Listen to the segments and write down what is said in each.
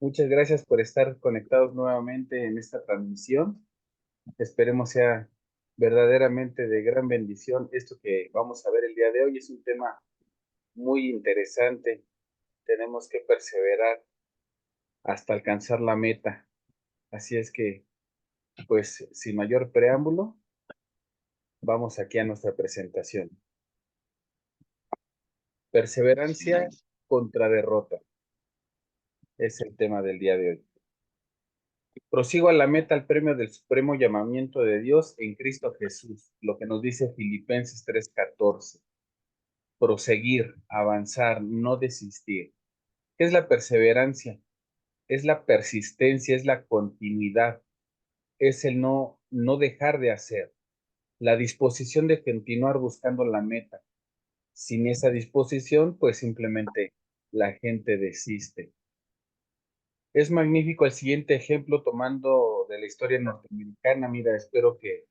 Muchas gracias por estar conectados nuevamente en esta transmisión. Esperemos sea verdaderamente de gran bendición. Esto que vamos a ver el día de hoy es un tema muy interesante. Tenemos que perseverar hasta alcanzar la meta. Así es que, pues, sin mayor preámbulo, vamos aquí a nuestra presentación. Perseverancia contra derrota es el tema del día de hoy. Prosigo a la meta, al premio del supremo llamamiento de Dios en Cristo Jesús, lo que nos dice Filipenses 3:14. Proseguir, avanzar, no desistir. ¿Qué es la perseverancia? Es la persistencia, es la continuidad, es el no dejar de hacer, la disposición de continuar buscando la meta. Sin esa disposición, pues simplemente la gente desiste. Es magnífico el siguiente ejemplo tomando de la historia norteamericana. Mira, espero que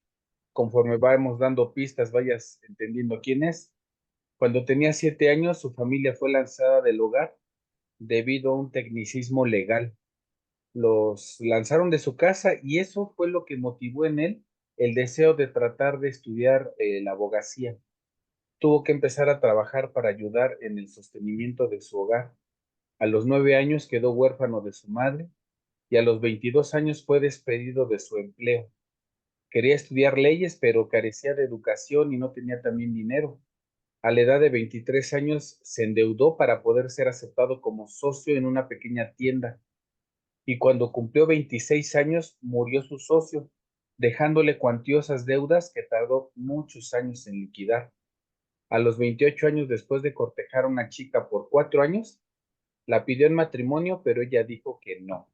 conforme vamos dando pistas vayas entendiendo quién es. Cuando tenía 7 años, su familia fue lanzada del hogar debido a un tecnicismo legal. Los lanzaron de su casa y eso fue lo que motivó en él el deseo de tratar de estudiar la abogacía. Tuvo que empezar a trabajar para ayudar en el sostenimiento de su hogar. A los 9 años quedó huérfano de su madre y a los 22 años fue despedido de su empleo. Quería estudiar leyes, pero carecía de educación y no tenía también dinero. A la edad de 23 años se endeudó para poder ser aceptado como socio en una pequeña tienda. Y cuando cumplió 26 años, murió su socio, dejándole cuantiosas deudas que tardó muchos años en liquidar. A los 28 años, después de cortejar a una chica por 4 años, la pidió en matrimonio, pero ella dijo que no.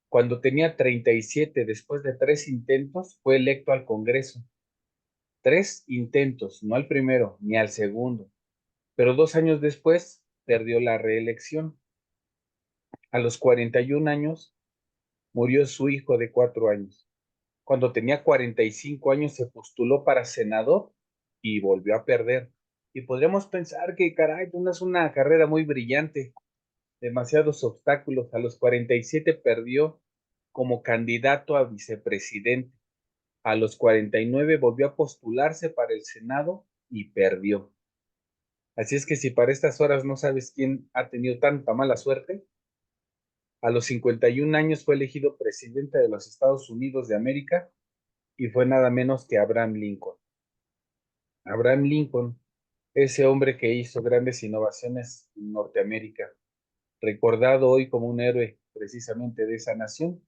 Cuando tenía 37, después de 3 intentos, fue electo al Congreso. 3 intentos, no al primero ni al segundo, pero 2 años después perdió la reelección. A los 41 años murió su hijo de 4 años. Cuando tenía 45 años se postuló para senador y volvió a perder. Y podríamos pensar que, caray, no es una carrera muy brillante, demasiados obstáculos. A los 47 perdió como candidato a vicepresidente. A los 49 volvió a postularse para el Senado y perdió. Así es que si para estas horas no sabes quién ha tenido tanta mala suerte, a los 51 años fue elegido presidente de los Estados Unidos de América y fue nada menos que Abraham Lincoln. Abraham Lincoln, ese hombre que hizo grandes innovaciones en Norteamérica, recordado hoy como un héroe precisamente de esa nación.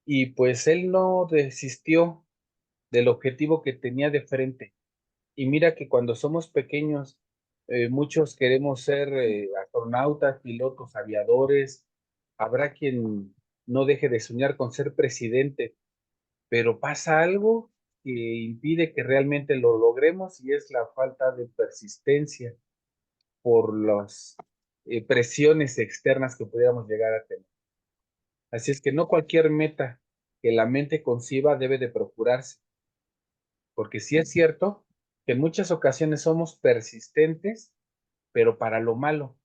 Y pues él no desistió del objetivo que tenía de frente. Y mira que cuando somos pequeños, muchos queremos ser astronautas, pilotos, aviadores. Habrá quien no deje de soñar con ser presidente, pero pasa algo que impide que realmente lo logremos y es la falta de persistencia por las presiones externas que pudiéramos llegar a tener. Así es que no cualquier meta que la mente conciba debe de procurarse, porque sí es cierto que en muchas ocasiones somos persistentes, pero para lo malo.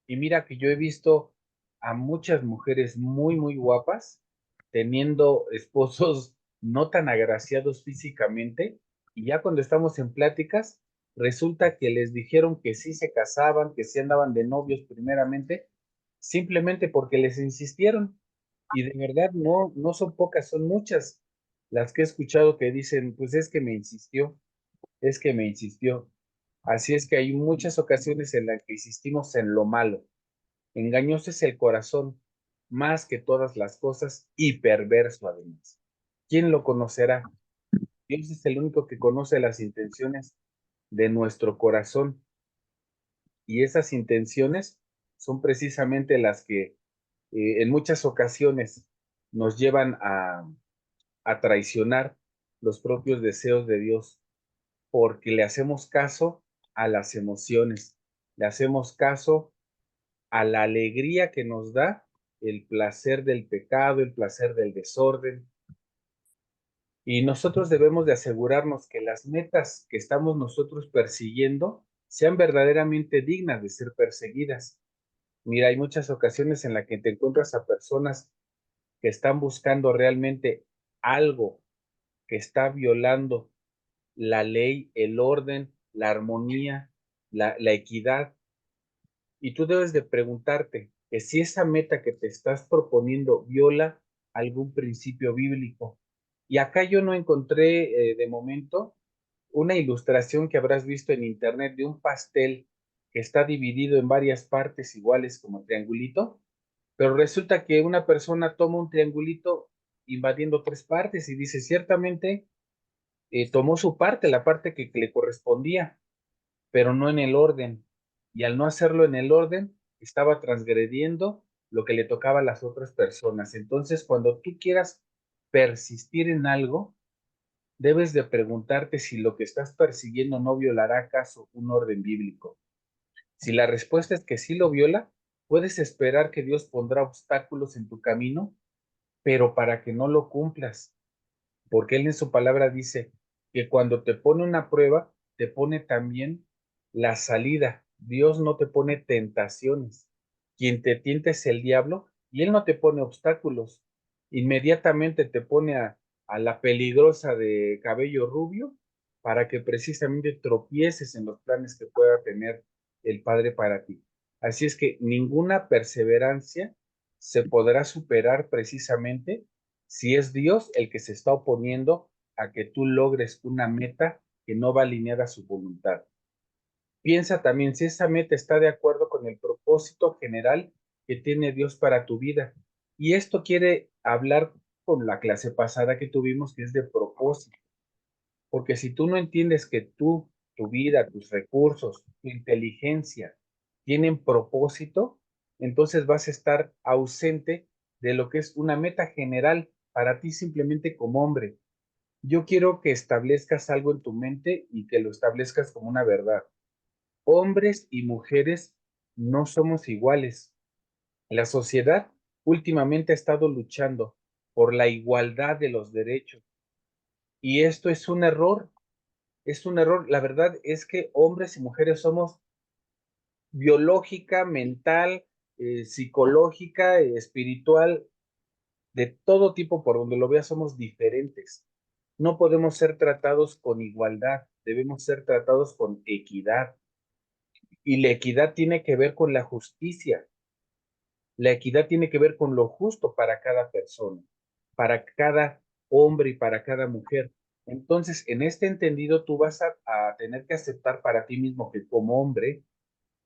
Y mira que yo he visto a muchas mujeres muy, muy guapas teniendo esposos no tan agraciados físicamente, y ya cuando estamos en pláticas, resulta que les dijeron que sí se casaban, que sí andaban de novios primeramente, simplemente porque les insistieron. Y de verdad no son pocas, son muchas las que he escuchado que dicen, pues es que me insistió, es que me insistió. Así es que hay muchas ocasiones en las que insistimos en lo malo. Engañoso es el corazón, más que todas las cosas, y perverso además. ¿Quién lo conocerá? Dios es el único que conoce las intenciones de nuestro corazón, y esas intenciones son precisamente las que en muchas ocasiones nos llevan a traicionar los propios deseos de Dios, porque le hacemos caso a las emociones, le hacemos caso a la alegría que nos da el placer del pecado, el placer del desorden. Y nosotros debemos de asegurarnos que las metas que estamos nosotros persiguiendo sean verdaderamente dignas de ser perseguidas. Mira, hay muchas ocasiones en las que te encuentras a personas que están buscando realmente algo que está violando la ley, el orden, la armonía, la equidad. Y tú debes de preguntarte que si esa meta que te estás proponiendo viola algún principio bíblico. Y acá yo no encontré de momento una ilustración que habrás visto en internet de un pastel que está dividido en varias partes iguales como triangulito, pero resulta que una persona toma un triangulito invadiendo tres partes y dice, ciertamente tomó su parte, la parte que le correspondía, pero no en el orden. Y al no hacerlo en el orden, estaba transgrediendo lo que le tocaba a las otras personas. Entonces, cuando tú quieras persistir en algo, debes de preguntarte si lo que estás persiguiendo no violará acaso un orden bíblico. Si la respuesta es que sí lo viola, puedes esperar que Dios pondrá obstáculos en tu camino, pero para que no lo cumplas, porque Él en su palabra dice que cuando te pone una prueba, te pone también la salida. Dios no te pone tentaciones. Quien te tienta es el diablo y Él no te pone obstáculos. Inmediatamente te pone a la peligrosa de cabello rubio para que precisamente tropieces en los planes que pueda tener el Padre para ti. Así es que ninguna perseverancia se podrá superar precisamente si es Dios el que se está oponiendo a que tú logres una meta que no va alineada a su voluntad. Piensa también si esa meta está de acuerdo con el propósito general que tiene Dios para tu vida. Y esto quiere hablar con la clase pasada que tuvimos, que es de propósito. Porque si tú no entiendes que tú, tu vida, tus recursos, tu inteligencia tienen propósito, entonces vas a estar ausente de lo que es una meta general para ti simplemente como hombre. Yo quiero que establezcas algo en tu mente y que lo establezcas como una verdad. Hombres y mujeres no somos iguales. La sociedad últimamente ha estado luchando por la igualdad de los derechos y esto es un error. Es un error. La verdad es que hombres y mujeres somos biológica, mental, psicológica, espiritual, de todo tipo, por donde lo veas, somos diferentes. No podemos ser tratados con igualdad, debemos ser tratados con equidad. Y la equidad tiene que ver con la justicia. La equidad tiene que ver con lo justo para cada persona, para cada hombre y para cada mujer. Entonces, en este entendido, tú vas a tener que aceptar para ti mismo que como hombre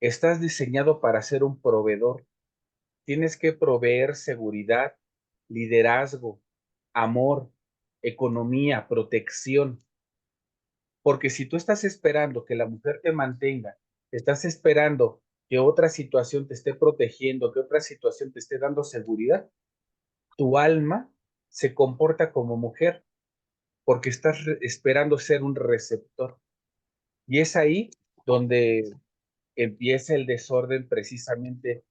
estás diseñado para ser un proveedor. Tienes que proveer seguridad, liderazgo, amor, economía, protección. Porque si tú estás esperando que la mujer te mantenga, estás esperando que otra situación te esté protegiendo, que otra situación te esté dando seguridad, tu alma se comporta como mujer porque estás esperando ser un receptor. Y es ahí donde empieza el desorden precisamente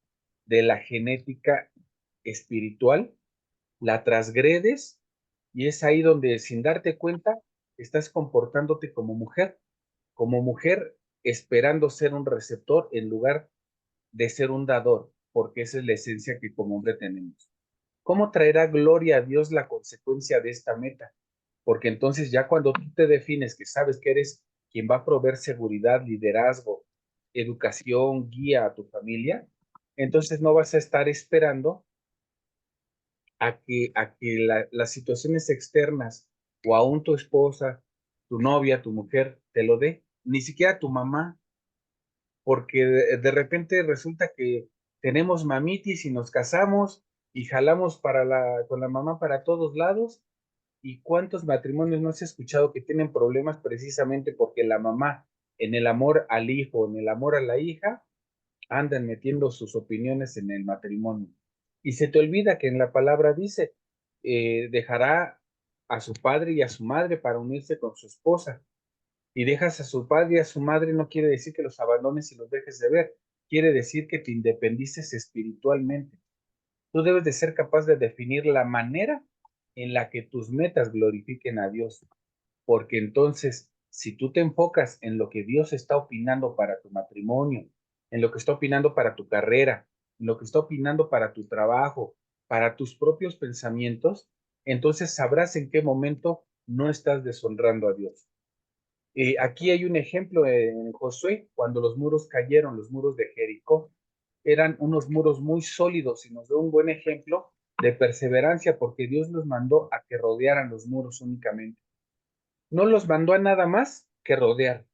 de la genética espiritual, la transgredes y es ahí donde sin darte cuenta estás comportándote como mujer esperando ser un receptor en lugar de ser un dador, porque esa es la esencia que como hombre tenemos. ¿Cómo traerá gloria a Dios la consecuencia de esta meta? Porque entonces ya cuando tú te defines que sabes que eres quien va a proveer seguridad, liderazgo, educación, guía a tu familia, entonces no vas a estar esperando a que las situaciones externas o aún tu esposa, tu novia, tu mujer te lo dé, ni siquiera tu mamá, porque de repente resulta que tenemos mamitis y nos casamos y jalamos con la mamá para todos lados. ¿Y cuántos matrimonios no se ha escuchado que tienen problemas precisamente porque la mamá, en el amor al hijo, en el amor a la hija, andan metiendo sus opiniones en el matrimonio? Y se te olvida que en la palabra dice, dejará a su padre y a su madre para unirse con su esposa. Y dejas a su padre y a su madre no quiere decir que los abandones y los dejes de ver, quiere decir que te independices espiritualmente. Tú debes de ser capaz de definir la manera en la que tus metas glorifiquen a Dios, porque entonces, si tú te enfocas en lo que Dios está opinando para tu matrimonio, en lo que está opinando para tu carrera, en lo que está opinando para tu trabajo, para tus propios pensamientos, entonces sabrás en qué momento no estás deshonrando a Dios. Aquí hay un ejemplo en Josué, cuando los muros cayeron, los muros de Jericó, eran unos muros muy sólidos y nos da un buen ejemplo de perseverancia porque Dios los mandó a que rodearan los muros únicamente. No los mandó a nada más que rodear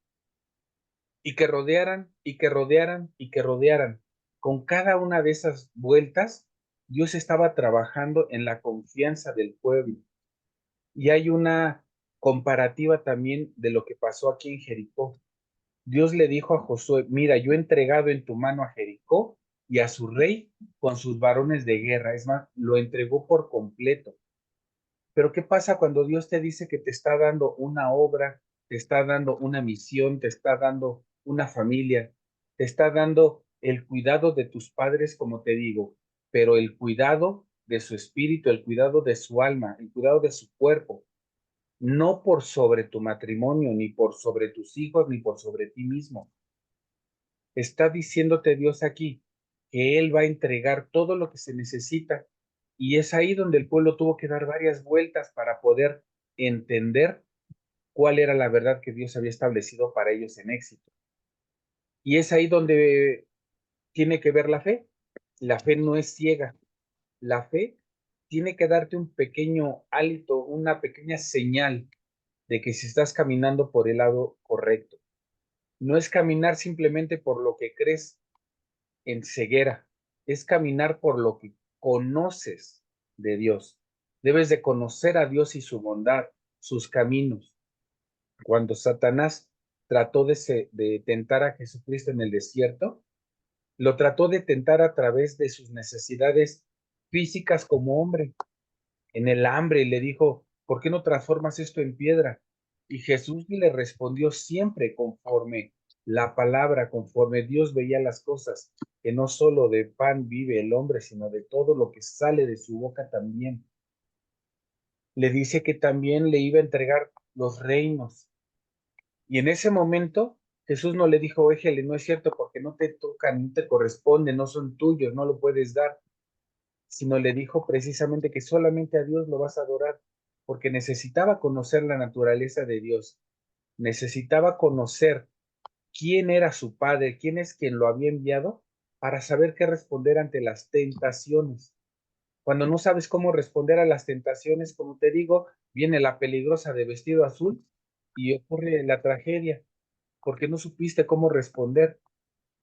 y que rodearan y que rodearan y que rodearan. Con cada una de esas vueltas, Dios estaba trabajando en la confianza del pueblo. Y hay una comparativa también de lo que pasó aquí en Jericó. Dios le dijo a Josué, mira, yo he entregado en tu mano a Jericó y a su rey con sus varones de guerra. Es más, lo entregó por completo. Pero ¿qué pasa cuando Dios te dice que te está dando una obra, te está dando una misión, te está dando una familia, te está dando el cuidado de tus padres, como te digo, pero el cuidado de su espíritu, el cuidado de su alma, el cuidado de su cuerpo, no por sobre tu matrimonio, ni por sobre tus hijos, ni por sobre ti mismo? Está diciéndote Dios aquí que Él va a entregar todo lo que se necesita, y es ahí donde el pueblo tuvo que dar varias vueltas para poder entender cuál era la verdad que Dios había establecido para ellos en éxito. Y es ahí donde tiene que ver la fe. La fe no es ciega. La fe tiene que darte un pequeño hálito, una pequeña señal de que si estás caminando por el lado correcto. No es caminar simplemente por lo que crees en ceguera, es caminar por lo que conoces de Dios. Debes de conocer a Dios y su bondad, sus caminos. Cuando Satanás trató de tentar a Jesucristo en el desierto, lo trató de tentar a través de sus necesidades físicas como hombre, en el hambre, y le dijo, ¿por qué no transformas esto en piedra? Y Jesús le respondió siempre conforme la palabra, conforme Dios veía las cosas, que no solo de pan vive el hombre, sino de todo lo que sale de su boca también. Le dice que también le iba a entregar los reinos. Y en ese momento Jesús no le dijo, éjele, no es cierto, porque no te tocan, no te corresponden, no son tuyos, no lo puedes dar, sino le dijo precisamente que solamente a Dios lo vas a adorar, porque necesitaba conocer la naturaleza de Dios, necesitaba conocer quién era su padre, quién es quien lo había enviado, para saber qué responder ante las tentaciones. Cuando no sabes cómo responder a las tentaciones, como te digo, viene la peligrosa de vestido azul y ocurre la tragedia, porque no supiste cómo responder.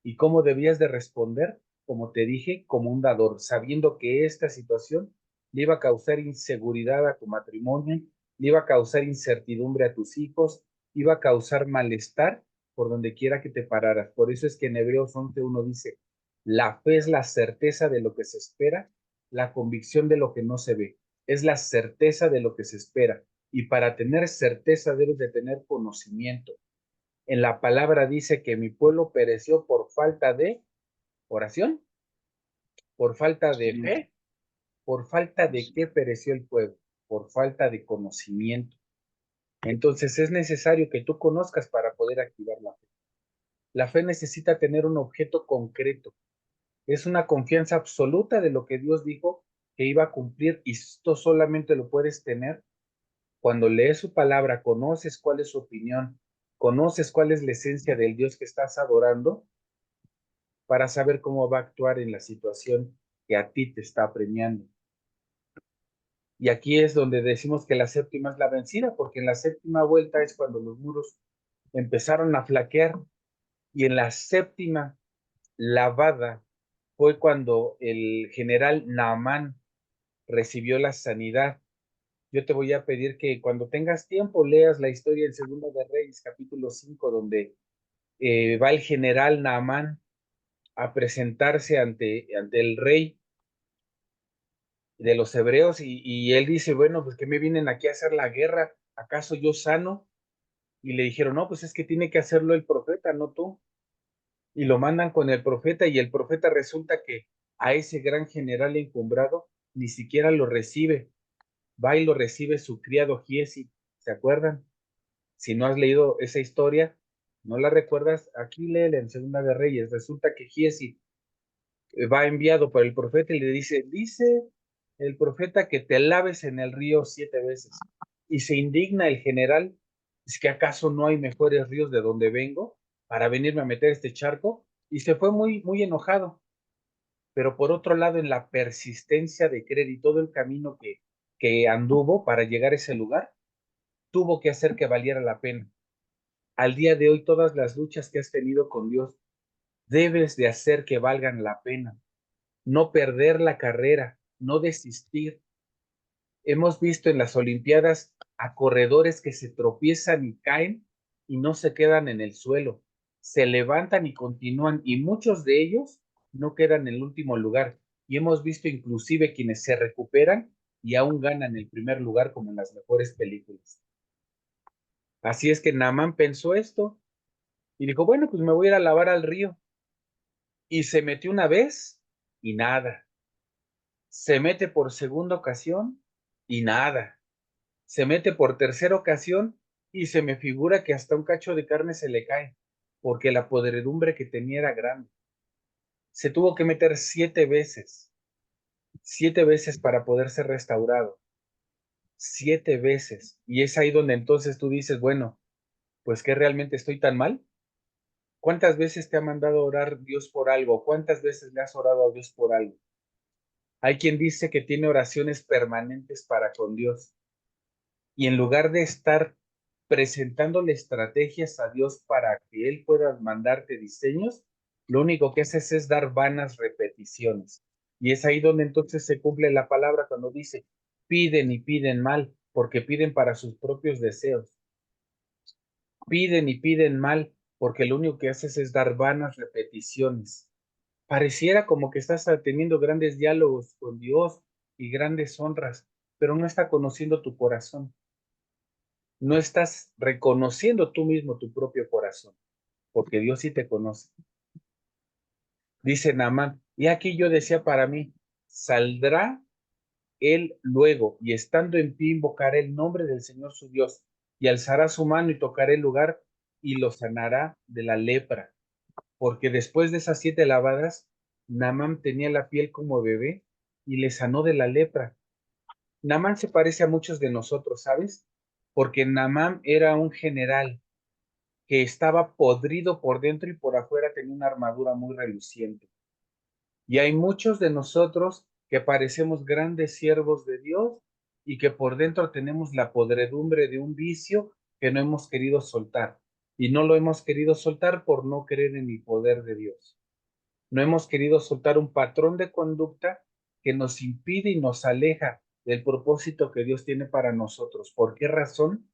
¿Y cómo debías de responder? Como te dije, como un dador, sabiendo que esta situación le iba a causar inseguridad a tu matrimonio, le iba a causar incertidumbre a tus hijos, iba a causar malestar por donde quiera que te pararas. Por eso es que en Hebreos 11:1 dice, la fe es la certeza de lo que se espera, la convicción de lo que no se ve. Es la certeza de lo que se espera. Y para tener certeza debes de tener conocimiento. En la palabra dice que mi pueblo pereció por falta de oración, por falta de fe, por falta de qué pereció el pueblo, por falta de conocimiento. Entonces es necesario que tú conozcas para poder activar la fe. La fe necesita tener un objeto concreto. Es una confianza absoluta de lo que Dios dijo que iba a cumplir, y esto solamente lo puedes tener cuando lees su palabra, conoces cuál es su opinión, conoces cuál es la esencia del Dios que estás adorando, para saber cómo va a actuar en la situación que a ti te está premiando. Y aquí es donde decimos que la séptima es la vencida, porque en la séptima vuelta es cuando los muros empezaron a flaquear, y en la séptima lavada fue cuando el general Naamán recibió la sanidad. Yo te voy a pedir que cuando tengas tiempo leas la historia en Segunda de Reyes, capítulo 5, donde va el general Naamán a presentarse ante el rey de los hebreos, y él dice, bueno, pues que me vienen aquí a hacer la guerra, ¿acaso yo sano? Y le dijeron, no, pues es que tiene que hacerlo el profeta, no tú. Y lo mandan con el profeta, y el profeta resulta que a ese gran general encumbrado ni siquiera lo recibe, va y lo recibe su criado Giezi, ¿se acuerdan? Si no has leído esa historia, no la recuerdas, aquí léela en Segunda de Reyes. Resulta que Giezi va enviado por el profeta y le dice el profeta que te laves en el río 7 veces. Y se indigna el general, ¿es que acaso no hay mejores ríos de donde vengo para venirme a meter este charco? Y se fue muy, muy enojado. Pero por otro lado, en la persistencia de creer y todo el camino que anduvo para llegar a ese lugar, tuvo que hacer que valiera la pena. Al día de hoy, todas las luchas que has tenido con Dios, debes de hacer que valgan la pena. No perder la carrera, no desistir. Hemos visto en las Olimpiadas a corredores que se tropiezan y caen y no se quedan en el suelo, se levantan y continúan, y muchos de ellos no quedan en el último lugar. Y hemos visto inclusive quienes se recuperan y aún ganan el primer lugar como en las mejores películas. Así es que Naamán pensó esto y dijo, bueno, pues me voy a ir a lavar al río. Y se metió una vez y nada. Se mete por segunda ocasión y nada. Se mete por tercera ocasión y se me figura que hasta un cacho de carne se le cae, porque la podredumbre que tenía era grande. Se tuvo que meter 7 veces para poder ser restaurado, 7 veces. Y es ahí donde entonces tú dices, bueno, pues que realmente estoy tan mal. ¿Cuántas veces te ha mandado a orar Dios por algo? ¿Cuántas veces le has orado a Dios por algo? Hay quien dice que tiene oraciones permanentes para con Dios. Y en lugar de estar presentándole estrategias a Dios para que Él pueda mandarte diseños, lo único que haces es dar vanas repeticiones. Y es ahí donde entonces se cumple la palabra cuando dice, piden y piden mal, porque piden para sus propios deseos. Piden y piden mal, porque lo único que haces es dar vanas repeticiones. Pareciera como que estás teniendo grandes diálogos con Dios y grandes honras, pero no está conociendo tu corazón. No estás reconociendo tú mismo tu propio corazón, porque Dios sí te conoce. Dice Naamán, y aquí yo decía para mí, saldrá él luego, y estando en pie invocará el nombre del Señor su Dios, y alzará su mano y tocará el lugar, y lo sanará de la lepra, porque después de esas 7 lavadas, Naamán tenía la piel como bebé, y le sanó de la lepra. Naamán se parece a muchos de nosotros, ¿sabes? Porque Naamán era un general que estaba podrido por dentro y por afuera tenía una armadura muy reluciente. Y hay muchos de nosotros que parecemos grandes siervos de Dios y que por dentro tenemos la podredumbre de un vicio que no hemos querido soltar. Y no lo hemos querido soltar por no creer en el poder de Dios. No hemos querido soltar un patrón de conducta que nos impide y nos aleja del propósito que Dios tiene para nosotros. ¿Por qué razón?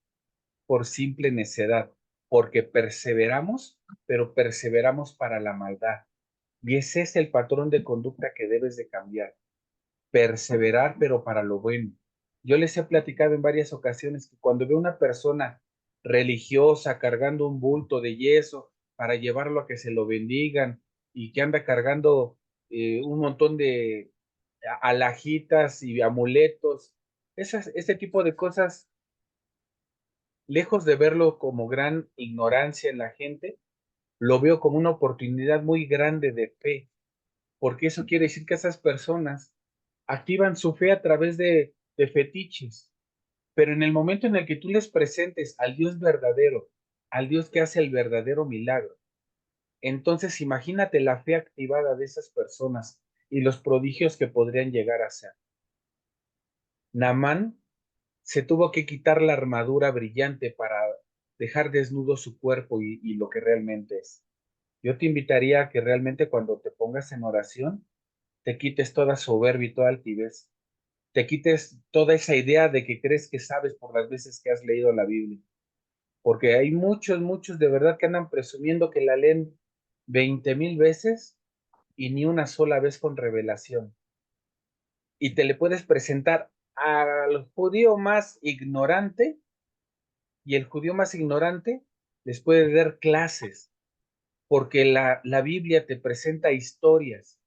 Por simple necedad, porque perseveramos, pero perseveramos para la maldad. Y ese es el patrón de conducta que debes de cambiar. Perseverar, pero para lo bueno. Yo les he platicado en varias ocasiones que cuando veo una persona religiosa cargando un bulto de yeso para llevarlo a que se lo bendigan y que anda cargando un montón de alhajitas y amuletos, ese tipo de cosas, lejos de verlo como gran ignorancia en la gente, lo veo como una oportunidad muy grande de fe, porque eso quiere decir que esas personas activan su fe a través de fetiches, pero en el momento en el que tú les presentes al Dios verdadero, al Dios que hace el verdadero milagro, entonces imagínate la fe activada de esas personas y los prodigios que podrían llegar a ser. Naamán se tuvo que quitar la armadura brillante para dejar desnudo su cuerpo y lo que realmente es. Yo te invitaría a que realmente cuando te pongas en oración, te quites toda soberbia y toda altivez, te quites toda esa idea de que crees que sabes por las veces que has leído la Biblia, porque hay muchos, muchos de verdad que andan presumiendo que la leen 20,000 veces y ni una sola vez con revelación. Y te le puedes presentar al judío más ignorante y el judío más ignorante les puede dar clases, porque la Biblia te presenta historias,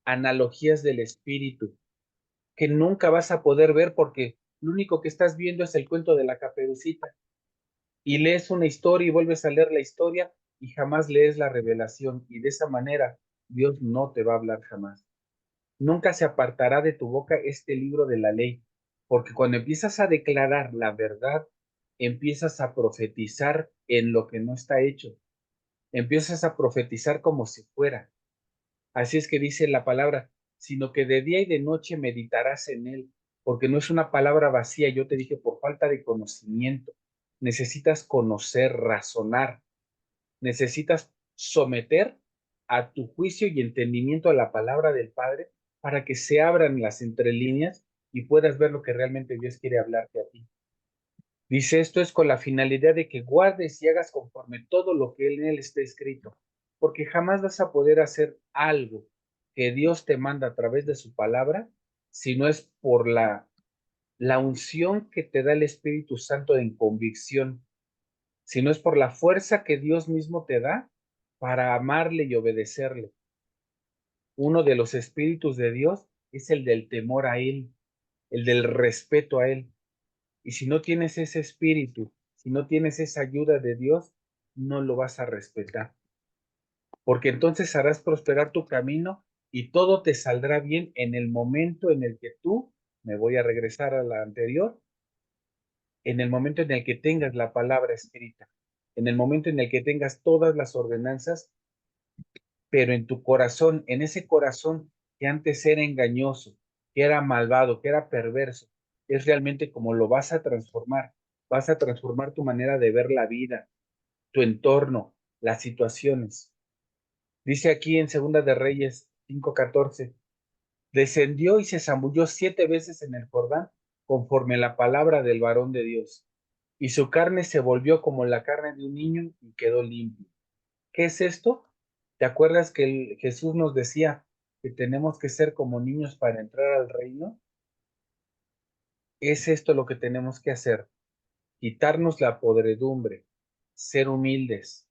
analogías del espíritu, que nunca vas a poder ver porque lo único que estás viendo es el cuento de la Caperucita. Y lees una historia y vuelves a leer la historia y jamás lees la revelación. Y de esa manera Dios no te va a hablar jamás. nunca se apartará de tu boca este libro de la ley, porque cuando empiezas a declarar la verdad, empiezas a profetizar en lo que no está hecho, empiezas a profetizar como si fuera. Así es que dice la palabra, sino que de día y de noche meditarás en él, porque no es una palabra vacía, yo te dije, por falta de conocimiento. Necesitas conocer, razonar, necesitas someter a tu juicio y entendimiento a la palabra del Padre para que se abran las entrelíneas y puedas ver lo que realmente Dios quiere hablarte a ti. Dice, esto es con la finalidad de que guardes y hagas conforme todo lo que en él está escrito, porque jamás vas a poder hacer algo que Dios te manda a través de su palabra si no es por la unción que te da el Espíritu Santo en convicción, si no es por la fuerza que Dios mismo te da para amarle y obedecerle. Uno de los espíritus de Dios es el del temor a Él, el del respeto a Él. Y si no tienes ese espíritu, si no tienes esa ayuda de Dios, no lo vas a respetar. Porque entonces harás prosperar tu camino y todo te saldrá bien en el momento en el que tú, me voy a regresar a la anterior, en el momento en el que tengas la palabra escrita, en el momento en el que tengas todas las ordenanzas, pero en tu corazón, en ese corazón que antes era engañoso, que era malvado, que era perverso, es realmente como lo vas a transformar. Vas a transformar tu manera de ver la vida, tu entorno, las situaciones. Dice aquí en Segunda de Reyes 5:14, descendió y se zambulló 7 veces en el Jordán, conforme la palabra del varón de Dios, y su carne se volvió como la carne de un niño y quedó limpio. ¿Qué es esto? ¿Te acuerdas que Jesús nos decía que tenemos que ser como niños para entrar al reino? Es esto lo que tenemos que hacer, quitarnos la podredumbre, ser humildes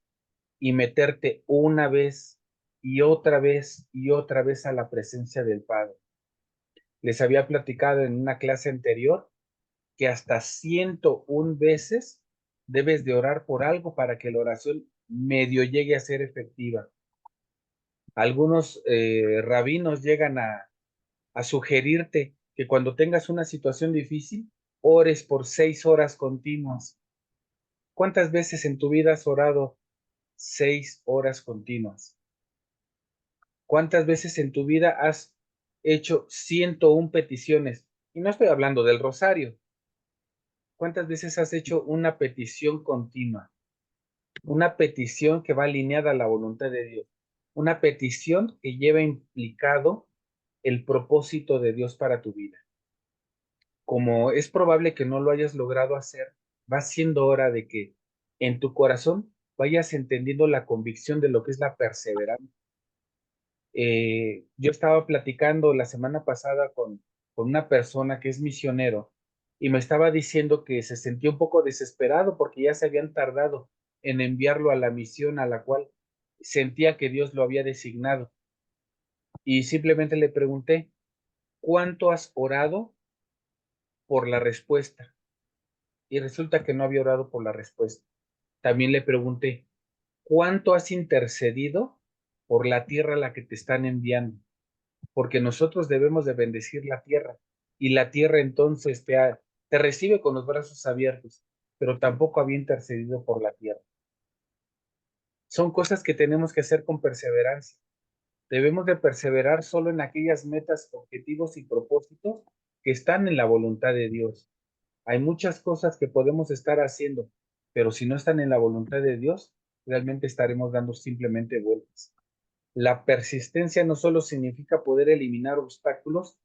y meterte una vez y otra vez y otra vez a la presencia del Padre. Les había platicado en una clase anterior que hasta 101 veces debes de orar por algo para que la oración medio llegue a ser efectiva. Algunos rabinos llegan a sugerirte que cuando tengas una situación difícil, ores por 6 horas continuas. ¿Cuántas veces en tu vida has orado 6 horas continuas? ¿Cuántas veces en tu vida has hecho 101 peticiones? Y no estoy hablando del rosario. ¿Cuántas veces has hecho una petición continua? Una petición que va alineada a la voluntad de Dios. Una petición que lleva implicado el propósito de Dios para tu vida. Como es probable que no lo hayas logrado hacer, va siendo hora de que en tu corazón vayas entendiendo la convicción de lo que es la perseverancia. Yo estaba platicando la semana pasada con una persona que es misionero y me estaba diciendo que se sentía un poco desesperado porque ya se habían tardado en enviarlo a la misión a la cual sentía que Dios lo había designado. Y simplemente le pregunté, ¿cuánto has orado por la respuesta? Y resulta que no había orado por la respuesta. También le pregunté, ¿cuánto has intercedido por la tierra a la que te están enviando? Porque nosotros debemos de bendecir la tierra y la tierra entonces te recibe con los brazos abiertos, pero tampoco había intercedido por la tierra. Son cosas que tenemos que hacer con perseverancia. Debemos de perseverar solo en aquellas metas, objetivos y propósitos que están en la voluntad de Dios. Hay muchas cosas que podemos estar haciendo, pero si no están en la voluntad de Dios, realmente estaremos dando simplemente vueltas. La persistencia no solo significa poder eliminar obstáculos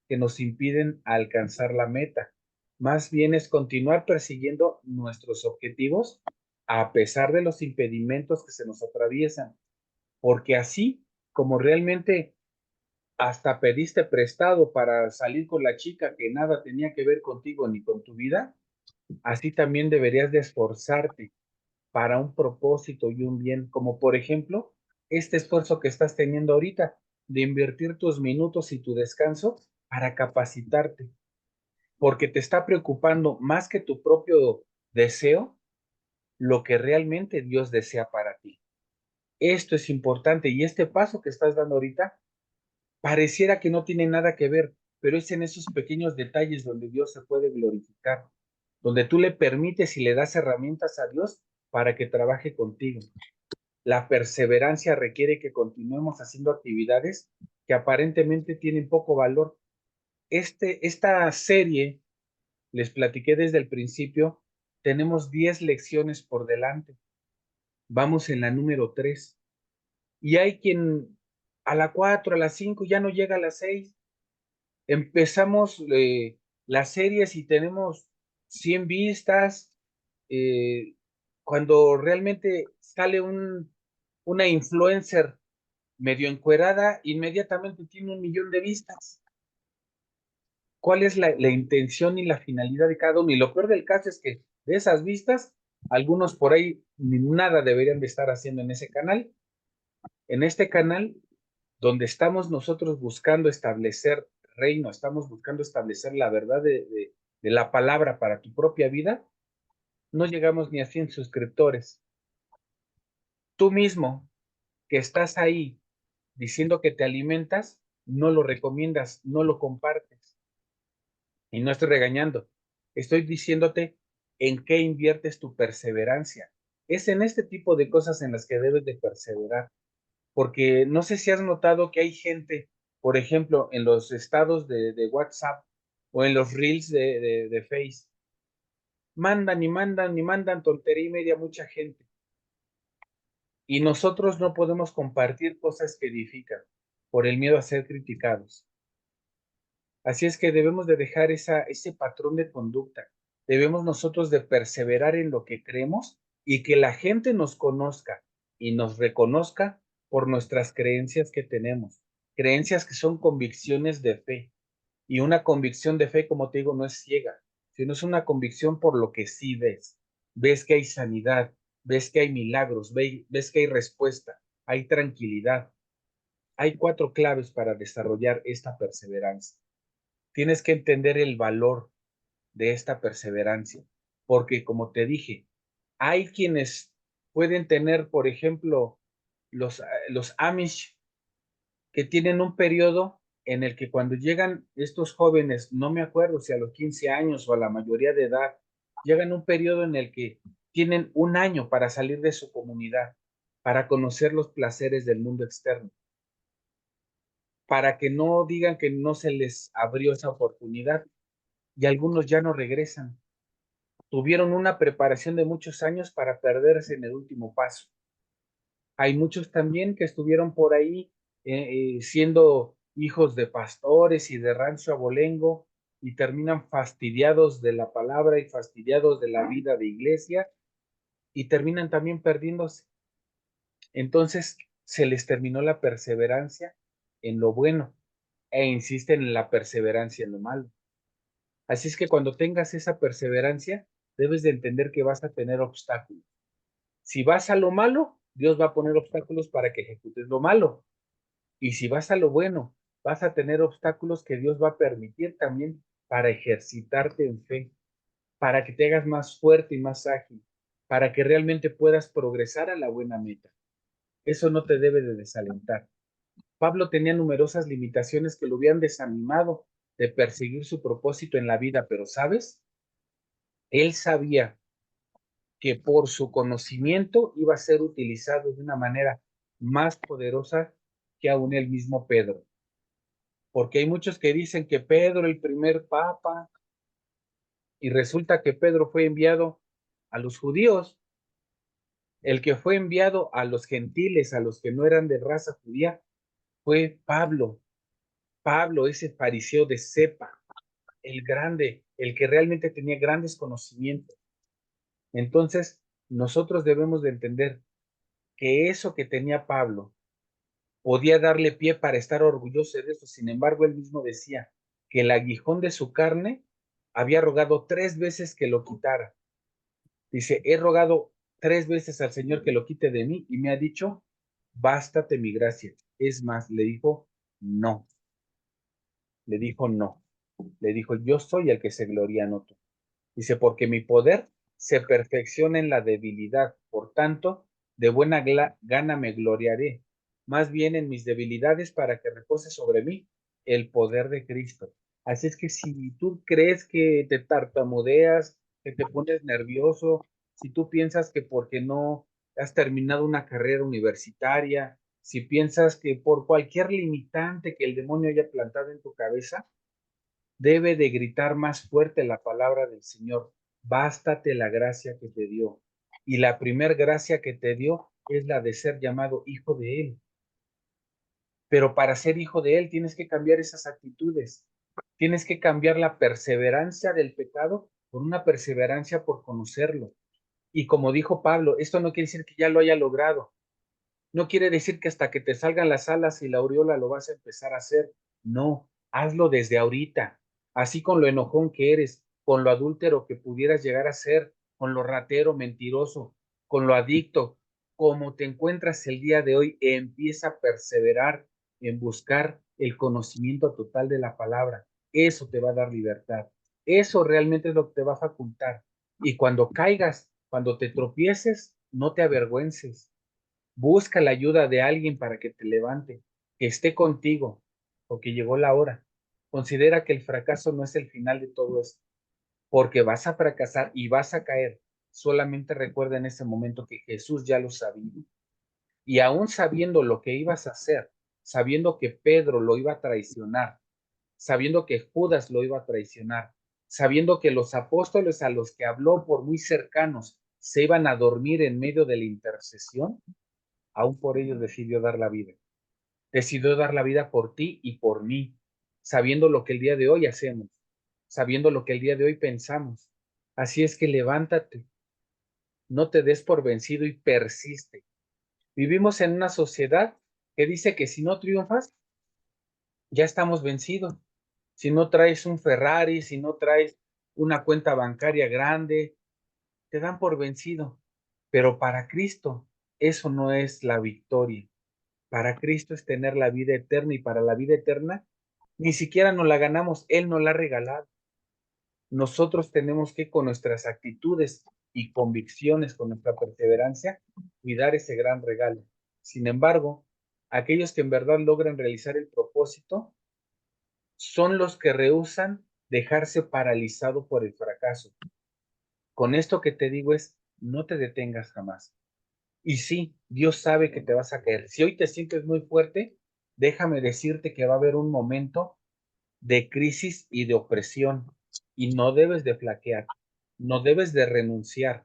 que nos impiden alcanzar la meta, más bien es continuar persiguiendo nuestros objetivos a pesar de los impedimentos que se nos atraviesan, porque así como realmente hasta pediste prestado para salir con la chica que nada tenía que ver contigo ni con tu vida, así también deberías de esforzarte para un propósito y un bien, como por ejemplo, este esfuerzo que estás teniendo ahorita de invertir tus minutos y tu descanso para capacitarte, porque te está preocupando más que tu propio deseo, lo que realmente Dios desea para ti. Esto es importante y este paso que estás dando ahorita Pareciera que no tiene nada que ver, pero es en esos pequeños detalles donde Dios se puede glorificar, donde tú le permites y le das herramientas a Dios para que trabaje contigo. La perseverancia requiere que continuemos haciendo actividades que aparentemente tienen poco valor. Esta serie, les platiqué desde el principio, tenemos 10 lecciones por delante. Vamos en la número 3. Y hay quien a la 4, a las 5, ya no llega a las 6. Empezamos las series y tenemos 100 vistas. eh, Cuando realmente sale una influencer medio encuerada, inmediatamente tiene 1,000,000 de vistas. ¿Cuál es la intención y la finalidad de cada uno? Y lo peor del caso es que de esas vistas, algunos por ahí ni nada deberían de estar haciendo en ese canal. En este canal, donde estamos nosotros buscando establecer reino, estamos buscando establecer la verdad de la palabra para tu propia vida, no llegamos ni a 100 suscriptores. Tú mismo, que estás ahí diciendo que te alimentas, no lo recomiendas, no lo compartes. Y no estoy regañando, estoy diciéndote en qué inviertes tu perseverancia. Es en este tipo de cosas en las que debes de perseverar, porque no sé si has notado que hay gente, por ejemplo, en los estados de WhatsApp o en los reels de Face, mandan y mandan y mandan tontería y media a mucha gente. Y nosotros no podemos compartir cosas que edifican por el miedo a ser criticados. Así es que debemos de dejar ese patrón de conducta. Debemos nosotros de perseverar en lo que creemos y que la gente nos conozca y nos reconozca por nuestras creencias que tenemos. Creencias que son convicciones de fe. Y una convicción de fe, como te digo, no es ciega, sino es una convicción por lo que sí ves. Ves que hay sanidad, ves que hay milagros, ves que hay respuesta, hay tranquilidad. Hay 4 claves para desarrollar esta perseverancia. Tienes que entender el valor de esta perseverancia, porque como te dije, hay quienes pueden tener, por ejemplo, los Amish, que tienen un periodo en el que cuando llegan estos jóvenes, no me acuerdo si a los 15 años o a la mayoría de edad, llegan un periodo en el que tienen 1 año para salir de su comunidad, para conocer los placeres del mundo externo, para que no digan que no se les abrió esa oportunidad, y algunos ya no regresan. Tuvieron una preparación de muchos años para perderse en el último paso. Hay muchos también que estuvieron por ahí siendo hijos de pastores y de rancho abolengo y terminan fastidiados de la palabra y fastidiados de la vida de iglesia y terminan también perdiéndose. Entonces se les terminó la perseverancia en lo bueno e insisten en la perseverancia en lo malo. Así es que cuando tengas esa perseverancia, debes de entender que vas a tener obstáculos. Si vas a lo malo, Dios va a poner obstáculos para que ejecutes lo malo. Y si vas a lo bueno, vas a tener obstáculos que Dios va a permitir también para ejercitarte en fe, para que te hagas más fuerte y más ágil, para que realmente puedas progresar a la buena meta. Eso no te debe de desalentar. Pablo tenía numerosas limitaciones que lo habían desanimado de perseguir su propósito en la vida, pero ¿sabes? Él sabía que por su conocimiento iba a ser utilizado de una manera más poderosa que aún el mismo Pedro. Porque hay muchos que dicen que Pedro, el primer papa, y resulta que Pedro fue enviado a los judíos, el que fue enviado a los gentiles, a los que no eran de raza judía, fue Pablo. Pablo, ese fariseo de cepa, el grande, el que realmente tenía grandes conocimientos. Entonces, nosotros debemos de entender que eso que tenía Pablo podía darle pie para estar orgulloso de eso. Sin embargo, él mismo decía que el aguijón de su carne había rogado 3 veces que lo quitara. Dice, he rogado 3 veces al Señor que lo quite de mí y me ha dicho, bástate mi gracia. Es más, le dijo, no, le dijo, no, le dijo, yo soy el que se gloria, no tú. Dice, porque mi poder se perfecciona en la debilidad, por tanto, de buena gana me gloriaré. más bien en mis debilidades para que repose sobre mí el poder de Cristo. Así es que si tú crees que te tartamudeas, que te pones nervioso, si tú piensas que porque no has terminado una carrera universitaria, si piensas que por cualquier limitante que el demonio haya plantado en tu cabeza, debe de gritar más fuerte la palabra del Señor. Bástate la gracia que te dio. Y la primer gracia que te dio es la de ser llamado hijo de Él. Pero para ser hijo de Él tienes que cambiar esas actitudes. Tienes que cambiar la perseverancia del pecado por una perseverancia por conocerlo. Y como dijo Pablo, esto no quiere decir que ya lo haya logrado. No quiere decir que hasta que te salgan las alas y la aureola lo vas a empezar a hacer. No, hazlo desde ahorita. Así con lo enojón que eres, con lo adúltero que pudieras llegar a ser, con lo ratero, mentiroso, con lo adicto, como te encuentras el día de hoy, empieza a perseverar en buscar el conocimiento total de la palabra. Eso te va a dar libertad. Eso realmente es lo que te va a facultar. Y cuando caigas, cuando te tropieces, no te avergüences. Busca la ayuda de alguien para que te levante, que esté contigo, porque llegó la hora. Considera que el fracaso no es el final de todo esto, porque vas a fracasar y vas a caer. Solamente recuerda en ese momento que Jesús ya lo sabía. Y aún sabiendo lo que ibas a hacer, sabiendo que Pedro lo iba a traicionar, sabiendo que Judas lo iba a traicionar, sabiendo que los apóstoles a los que habló por muy cercanos se iban a dormir en medio de la intercesión, aún por ellos decidió dar la vida. Decidió dar la vida por ti y por mí, sabiendo lo que el día de hoy hacemos, sabiendo lo que el día de hoy pensamos. Así es que levántate, no te des por vencido y persiste. Vivimos en una sociedad que dice que si no triunfas, ya estamos vencidos. Si no traes un Ferrari, si no traes una cuenta bancaria grande, te dan por vencido. Pero para Cristo, eso no es la victoria. Para Cristo es tener la vida eterna y para la vida eterna ni siquiera nos la ganamos, Él nos la ha regalado. Nosotros tenemos que con nuestras actitudes y convicciones, con nuestra perseverancia, cuidar ese gran regalo. Sin embargo, aquellos que en verdad logran realizar el propósito son los que rehúsan dejarse paralizado por el fracaso. Con esto que te digo es, no te detengas jamás. Y sí, Dios sabe que te vas a caer. Si hoy te sientes muy fuerte, déjame decirte que va a haber un momento de crisis y de opresión y no debes de flaquear, no debes de renunciar.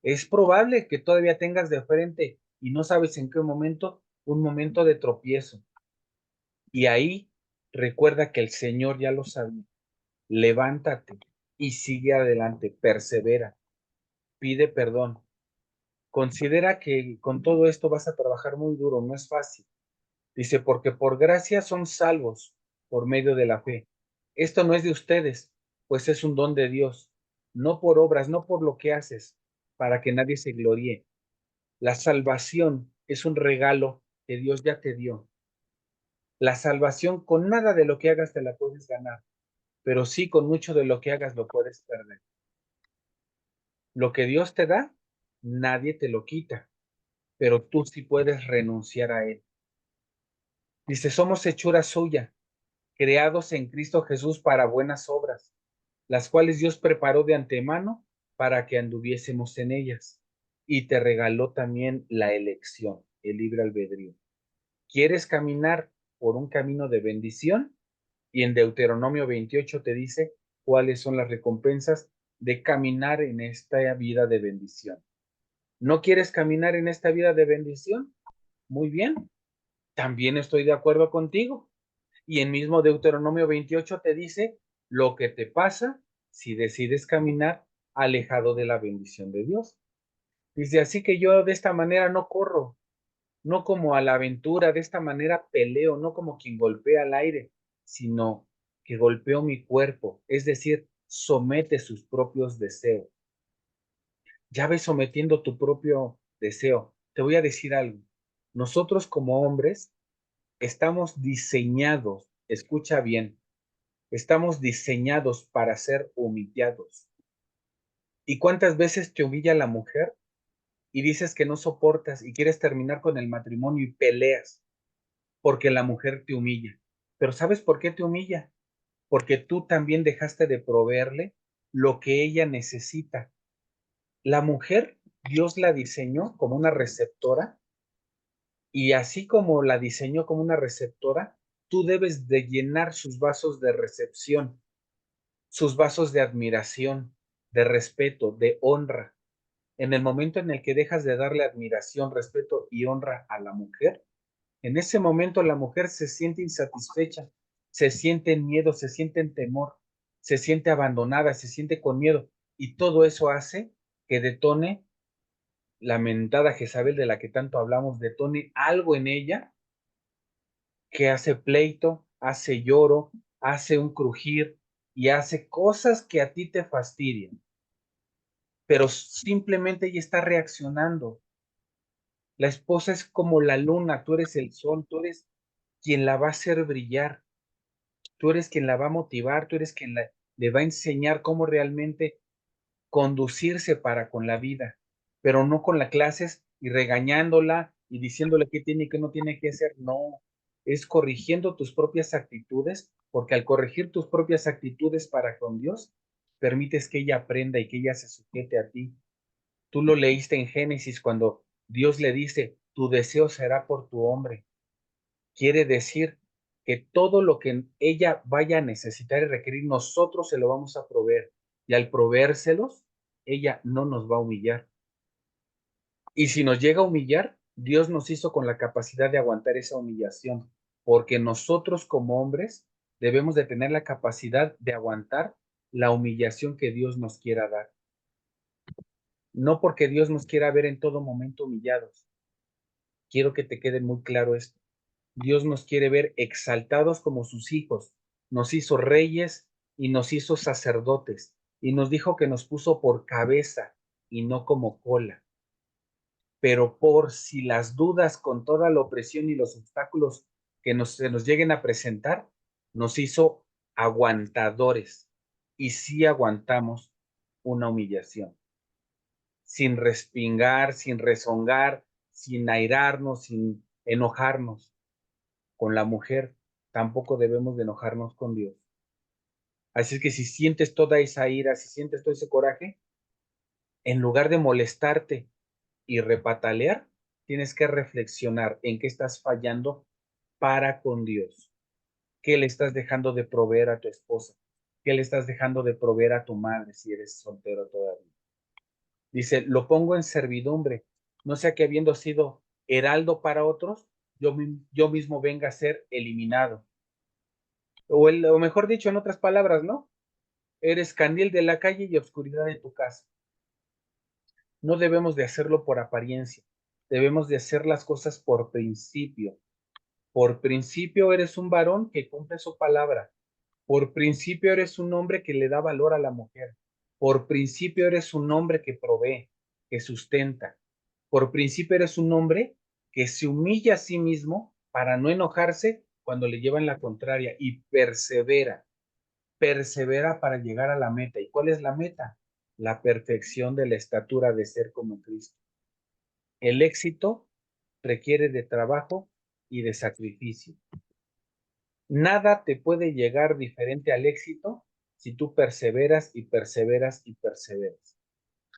Es probable que todavía tengas de frente y no sabes en qué momento, un momento de tropiezo. Y ahí recuerda que el Señor ya lo sabía. Levántate y sigue adelante, persevera, pide perdón. Considera que con todo esto vas a trabajar muy duro, no es fácil. Dice, porque por gracia son salvos por medio de la fe. Esto no es de ustedes, pues es un don de Dios, no por obras, no por lo que haces, para que nadie se gloríe. La salvación es un regalo que Dios ya te dio. La salvación con nada de lo que hagas te la puedes ganar, pero sí con mucho de lo que hagas lo puedes perder. Lo que Dios te da, nadie te lo quita, pero tú sí puedes renunciar a él. Dice, somos hechura suya, creados en Cristo Jesús para buenas obras, las cuales Dios preparó de antemano para que anduviésemos en ellas. Y te regaló también la elección, el libre albedrío. ¿Quieres caminar por un camino de bendición? Y en Deuteronomio 28 te dice cuáles son las recompensas de caminar en esta vida de bendición. ¿No quieres caminar en esta vida de bendición? Muy bien, también estoy de acuerdo contigo. Y en mismo Deuteronomio 28 te dice lo que te pasa si decides caminar alejado de la bendición de Dios. Dice, así que yo de esta manera no corro, no como a la aventura, de esta manera peleo, no como quien golpea al aire, sino que golpeo mi cuerpo, es decir, somete sus propios deseos. Ya ves sometiendo tu propio deseo. Te voy a decir algo. Nosotros como hombres estamos diseñados, escucha bien, estamos diseñados para ser humillados. ¿Y cuántas veces te humilla la mujer y dices que no soportas y quieres terminar con el matrimonio y peleas? porque la mujer te humilla. Pero ¿sabes por qué te humilla? Porque tú también dejaste de proveerle lo que ella necesita. La mujer, Dios la diseñó como una receptora, y así como la diseñó como una receptora, tú debes de llenar sus vasos de recepción, sus vasos de admiración, de respeto, de honra. En el momento en el que dejas de darle admiración, respeto y honra a la mujer, en ese momento la mujer se siente insatisfecha, se siente en miedo, se siente en temor, se siente abandonada, se siente con miedo. Y todo eso hace que detone la mentada Jezabel de la que tanto hablamos, detone algo en ella que hace pleito, hace lloro, hace un crujir y hace cosas que a ti te fastidian. Pero simplemente ella está reaccionando. La esposa es como la luna, tú eres el sol, tú eres quien la va a hacer brillar. Tú eres quien la va a motivar, tú eres quien le va a enseñar cómo realmente conducirse para con la vida, pero no con las clases y regañándola y diciéndole qué tiene y qué no tiene que hacer. No, es corrigiendo tus propias actitudes, porque al corregir tus propias actitudes para con Dios, permites que ella aprenda y que ella se sujete a ti. Tú lo leíste en Génesis cuando Dios le dice, tu deseo será por tu hombre. Quiere decir que todo lo que ella vaya a necesitar y requerir, nosotros se lo vamos a proveer. Y al proveérselos, ella no nos va a humillar. Y si nos llega a humillar, Dios nos hizo con la capacidad de aguantar esa humillación, porque nosotros como hombres debemos de tener la capacidad de aguantar la humillación que Dios nos quiera dar. No porque Dios nos quiera ver en todo momento humillados. Quiero que te quede muy claro esto. Dios nos quiere ver exaltados como sus hijos. Nos hizo reyes y nos hizo sacerdotes. Y nos dijo que nos puso por cabeza y no como cola. Pero por si las dudas con toda la opresión y los obstáculos que se nos lleguen a presentar, nos hizo aguantadores. Y sí aguantamos una humillación. Sin respingar, sin rezongar, sin airarnos, sin enojarnos con la mujer, tampoco debemos de enojarnos con Dios. Así es que si sientes toda esa ira, si sientes todo ese coraje, en lugar de molestarte y repatalear, tienes que reflexionar en qué estás fallando para con Dios. ¿Qué le estás dejando de proveer a tu esposa? ¿Qué le estás dejando de proveer a tu madre si eres soltero todavía? Dice, lo pongo en servidumbre, no sea que habiendo sido heraldo para otros, yo mismo venga a ser eliminado. O mejor dicho, en otras palabras, ¿no? Eres candil de la calle y oscuridad de tu casa. No debemos de hacerlo por apariencia, debemos de hacer las cosas por principio. Por principio eres un varón que cumple su palabra. Por principio eres un hombre que le da valor a la mujer. Por principio eres un hombre que provee, que sustenta. Por principio eres un hombre que se humilla a sí mismo para no enojarse cuando le llevan la contraria y persevera para llegar a la meta. ¿Y cuál es la meta? La perfección de la estatura de ser como Cristo. El éxito requiere de trabajo y de sacrificio. Nada te puede llegar diferente al éxito si tú perseveras y perseveras y perseveras.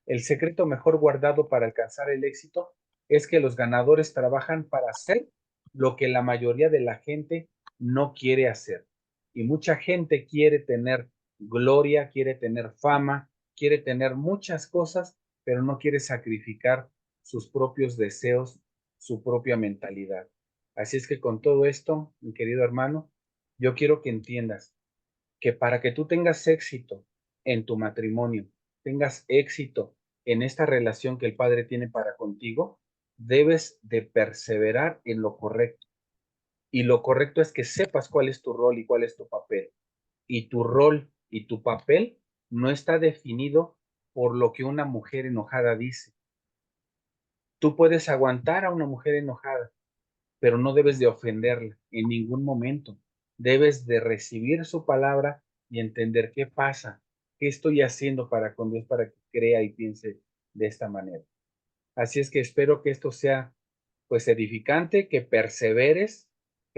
El secreto mejor guardado para alcanzar el éxito es que los ganadores trabajan para hacer lo que la mayoría de la gente no quiere hacer. Y mucha gente quiere tener gloria, quiere tener fama, quiere tener muchas cosas, pero no quiere sacrificar sus propios deseos, su propia mentalidad. Así es que con todo esto, mi querido hermano, yo quiero que entiendas que para que tú tengas éxito en tu matrimonio, tengas éxito en esta relación que el Padre tiene para contigo, debes de perseverar en lo correcto. Y lo correcto es que sepas cuál es tu rol y cuál es tu papel. Y tu rol y tu papel no está definido por lo que una mujer enojada dice. Tú puedes aguantar a una mujer enojada, pero no debes de ofenderla en ningún momento. Debes de recibir su palabra y entender qué pasa, qué estoy haciendo para con Dios para que crea y piense de esta manera. Así es que espero que esto sea pues edificante, que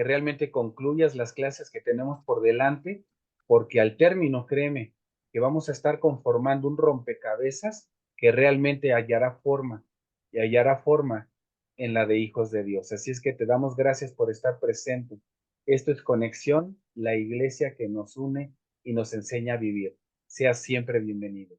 que realmente concluyas las clases que tenemos por delante, porque al término, créeme, que vamos a estar conformando un rompecabezas que realmente hallará forma y hallará forma en la de hijos de Dios. Así es que te damos gracias por estar presente. Esto es Conexión, la iglesia que nos une y nos enseña a vivir. Seas siempre bienvenido.